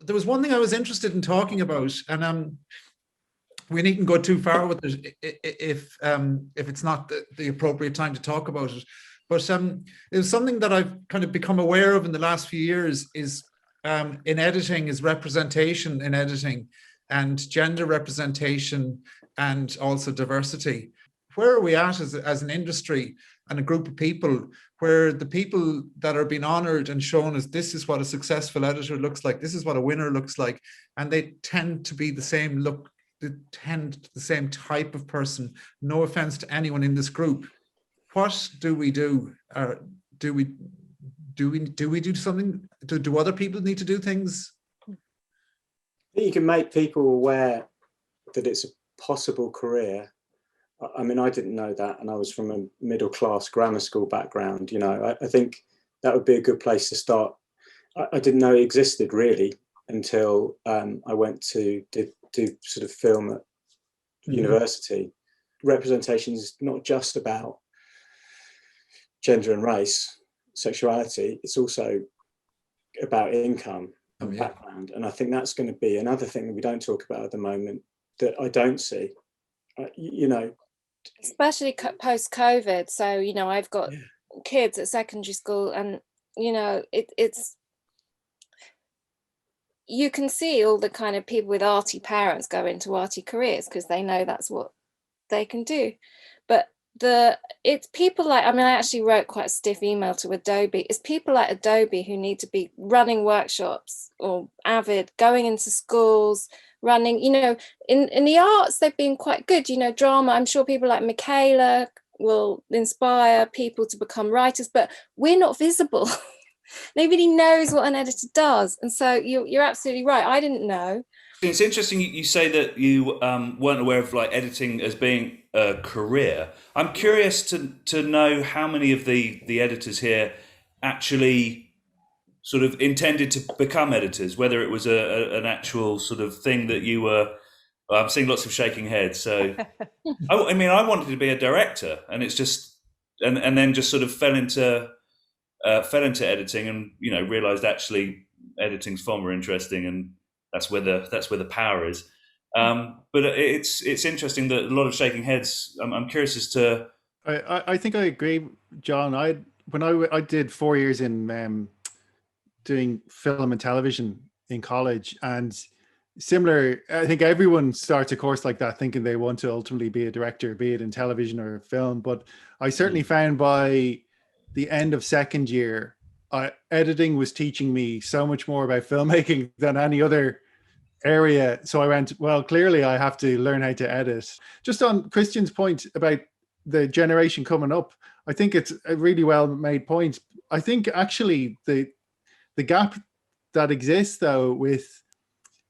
there was one thing I was interested in talking about, and we needn't go too far with it if it's not the appropriate time to talk about it. But it was something that I've kind of become aware of in the last few years is in editing, is representation in editing, and gender representation, and also diversity. Where are we at as an industry and a group of people where the people that are being honored and shown as this is what a successful editor looks like, this is what a winner looks like, and they tend to be the same look, they tend to the same type of person? No offense to anyone in this group. What do we do? Do we do something? Do other people need to do things? You can make people aware that it's a possible career. I mean, I didn't know that, and I was from a middle-class grammar school background. You know, I think that would be a good place to start. I didn't know it existed really until I went to do sort of film at university. Representation is not just about gender and race, sexuality. It's also about income and background, and I think that's going to be another thing that we don't talk about at the moment that I don't see. You know, especially post-COVID. So, you know, I've got kids at secondary school, and, you know, it's, you can see all the kind of people with arty parents go into arty careers because they know that's what they can do. But it's people like, I mean, I actually wrote quite a stiff email to Adobe. It's people like Adobe who need to be running workshops, or Avid, going into schools, running, you know, in the arts, they've been quite good, you know, drama. I'm sure people like Michaela will inspire people to become writers, but we're not visible. Nobody knows what an editor does. And so you're absolutely right. I didn't know. It's interesting you say that you weren't aware of like editing as being a career. I'm curious to know how many of the editors here actually sort of intended to become editors, whether it was an actual sort of thing that you were. I'm seeing lots of shaking heads. So, I mean, I wanted to be a director, and it's just, and then just sort of fell into editing, and you know, realized actually editing's far more interesting, and that's where the power is. But it's interesting that a lot of shaking heads. I'm curious as to. I think I agree, John. When I did 4 years in doing film and television in college, and similar, I think everyone starts a course like that thinking they want to ultimately be a director, be it in television or film. But I certainly found by the end of second year, editing was teaching me so much more about filmmaking than any other area. So I went, well, clearly I have to learn how to edit. Just on Christian's point about the generation coming up, I think it's a really well made point. I think actually the gap that exists though with,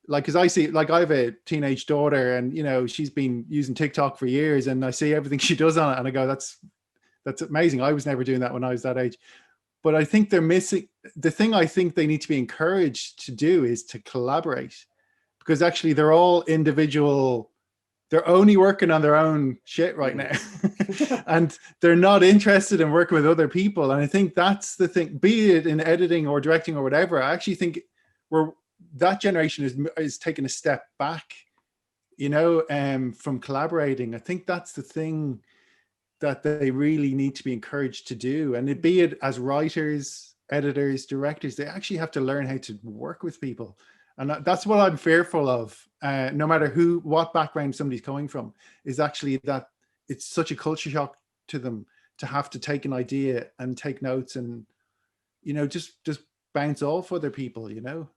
like, because I see, like, I have a teenage daughter, and you know, she's been using TikTok for years, and I see everything she does on it, and I go, that's amazing. I was never doing that when I was that age. But I think they're missing the thing. I think they need to be encouraged to do is to collaborate, because actually they're all individual. They're only working on their own shit right now, and they're not interested in working with other people. And I think that's the thing, be it in editing or directing or whatever. I actually think that generation is taking a step back, you know, from collaborating. I think that's the thing that they really need to be encouraged to do. And be it as writers, editors, directors, they actually have to learn how to work with people. And that's what I'm fearful of, no matter what background somebody's coming from, is actually that it's such a culture shock to them to have to take an idea and take notes and, you know, just bounce off other people, you know.